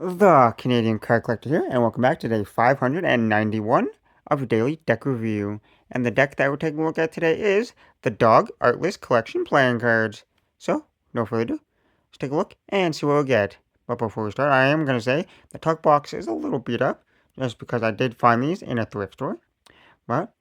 The Canadian Card Collector here, and welcome back to day 591 of your daily deck review. And the deck that we're taking a look at today is the Dog Artlist Collection playing cards. So, no further ado, let's take a look and see what we'll get. But before we start, I am going to say the tuck box is a little beat up, just because I did find these in a thrift store. But,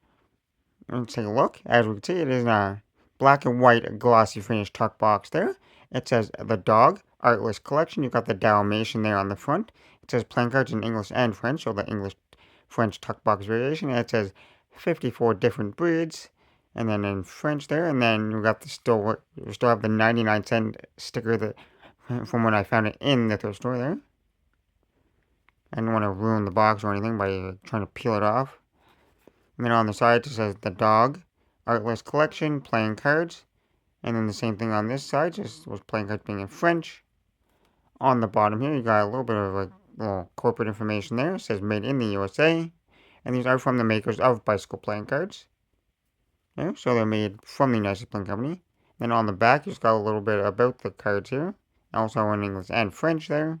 let's take a look. As we can see, it is a black and white glossy finish tuck box there. It says the Dog Artless Collection. You've got the Dalmatian there on the front. It says playing cards in English and French, so the English-French tuck box variation. And it says 54 different breeds, and then in French there. And then you got you still have the 99-cent sticker that from when I found it in the thrift store there. I didn't want to ruin the box or anything by trying to peel it off. And then on the side it says the Dog Artless Collection playing cards. And then the same thing on this side, just was playing cards being in French. On the bottom here, you got a little bit of a little corporate information there. It says made in the USA. And these are from the makers of bicycle playing cards. Yeah, so they're made from the United States Playing Company. Then on the back, you just got a little bit about the cards here. Also in English and French there.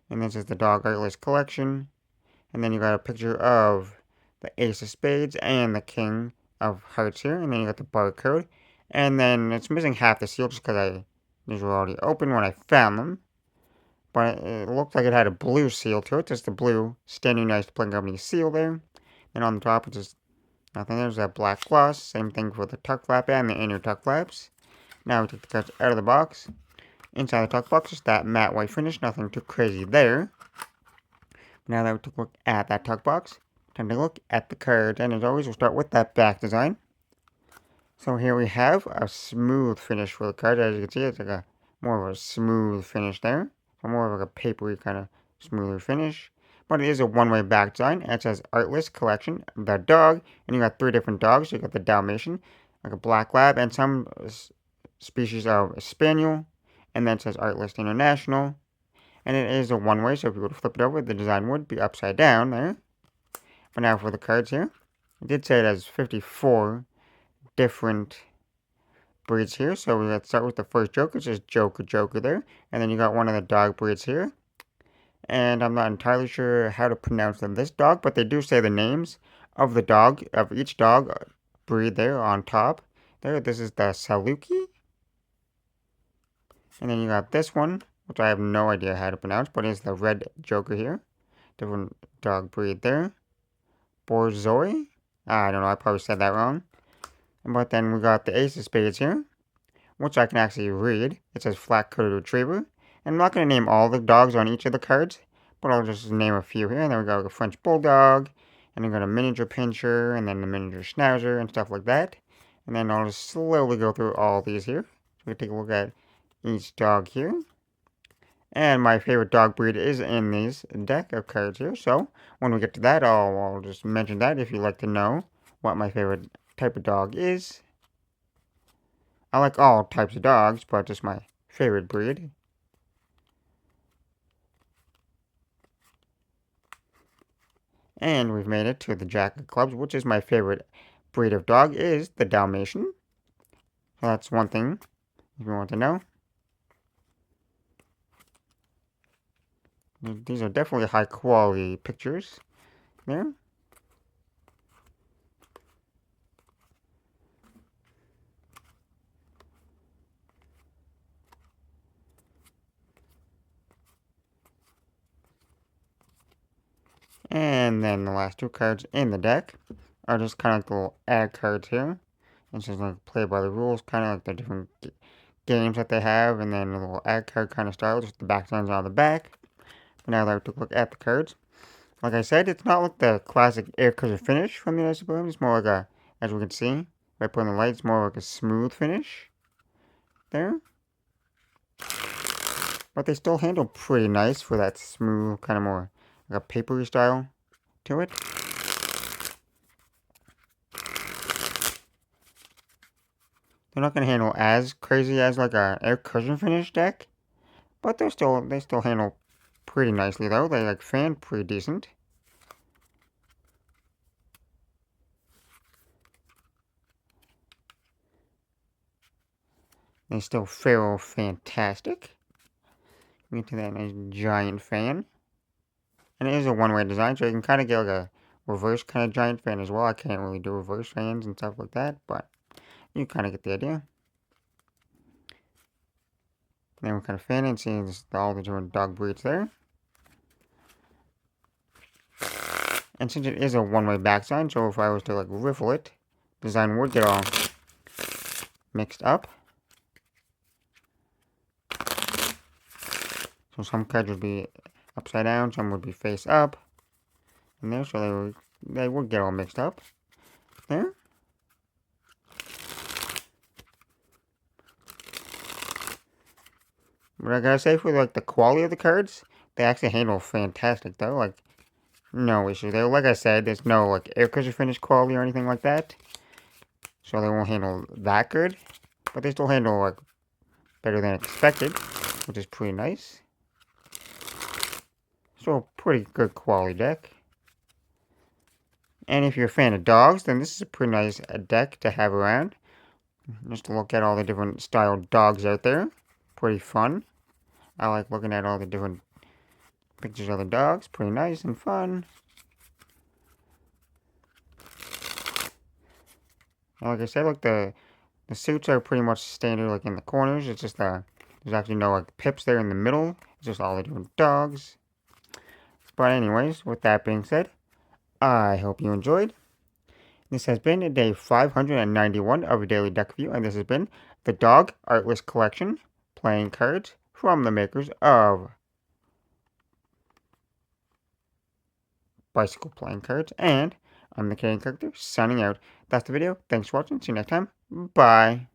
And this is the Dog Artlist Collection. And then you got a picture of the Ace of Spades and the King of Hearts here. And then you got the barcode. And then it's missing half the seal just because these were already open when I found them. But it looked like it had a blue seal to it. Just the blue Standing United States Playing Company seal there. And on the top, it's just nothing. There's that black gloss. Same thing for the tuck flap and the inner tuck flaps. Now we take the cards out of the box. Inside the tuck box, just that matte white finish. Nothing too crazy there. Now that we took a look at that tuck box, time to look at the cards. And as always, we'll start with that back design. So here we have a smooth finish for the card. As you can see, it's like a more of a smooth finish there. So more of like a papery kind of smoother finish. But it is a one-way back design. It says Artless Collection, the dog. And you got 3 different dogs. You got the Dalmatian, like a black lab, and some species of spaniel. And then it says Artlist International. And it is a one-way, so if you were to flip it over, the design would be upside down there. But now for the cards here. It did say it has 54 different breeds here. So let's start with the first Joker, which is Joker there. And then you got one of the dog breeds here. And I'm not entirely sure how to pronounce this dog, but they do say the names of the dog, of each dog breed there on top. There, this is the Saluki. And then you got this one, which I have no idea how to pronounce, but it's the red Joker here. Different dog breed there. Borzoi? I don't know, I probably said that wrong. But then we got the Ace of Spades here, which I can actually read. It says Flat-Coated Retriever. And I'm not going to name all the dogs on each of the cards, but I'll just name a few here. And then we got a French Bulldog, and then we got a Miniature Pinscher, and then a Miniature Schnauzer, and stuff like that. And then I'll just slowly go through all these here. So we take a look at each dog here. And my favorite dog breed is in this deck of cards here. So when we get to that, I'll just mention that if you'd like to know what my favorite type of dog is. I like all types of dogs, but just my favorite breed. And we've made it to the Jack of Clubs, which is my favorite breed of dog, is the Dalmatian. So that's one thing if you want to know. These are definitely high quality pictures there. And then the last 2 cards in the deck are just kind of like the little ad cards here. It's just like play by the rules, kind of like the different games that they have, and then a little ad card kind of style, just the back signs on the back. But now that we took a look at the cards, like I said, it's not like the classic air cushion finish from the United States. It's more like a, as we can see, by putting the light, it's more like a smooth finish there. But they still handle pretty nice for that smooth, kind of more like a papery style to it. They're not going to handle as crazy as like a air cushion finish deck, but they still handle pretty nicely though. They like fan pretty decent. They still feel fantastic. Into that nice giant fan. And it is a one-way design, so you can kind of get like a reverse kind of giant fan as well. I can't really do reverse fans and stuff like that, but you kind of get the idea. Then we're kind of fanning, seeing all the different dog breeds there. And since it is a one-way back sign, so if I was to like riffle it, the design would get all mixed up. So some cards would be upside down, some would be face up. And there, so they would get all mixed up. There. But I gotta say, for like the quality of the cards, they actually handle fantastic though. Like, no issue there. Like I said, there's no like air cushion finish quality or anything like that. So they won't handle that good. But they still handle like better than expected, which is pretty nice. So a pretty good quality deck. And if you're a fan of dogs, then this is a pretty nice deck to have around. Just to look at all the different styled dogs out there. Pretty fun. I like looking at all the different pictures of the dogs. Pretty nice and fun. And like I said, like the suits are pretty much standard, like in the corners. It's just there's actually no like pips there in the middle. It's just all the different dogs. But anyways, with that being said, I hope you enjoyed. This has been day 591 of a daily deck review, and this has been the Dog Artlist Collection playing cards from the makers of Bicycle playing cards, and I'm the Canadian Character signing out. That's the video. Thanks for watching. See you next time. Bye.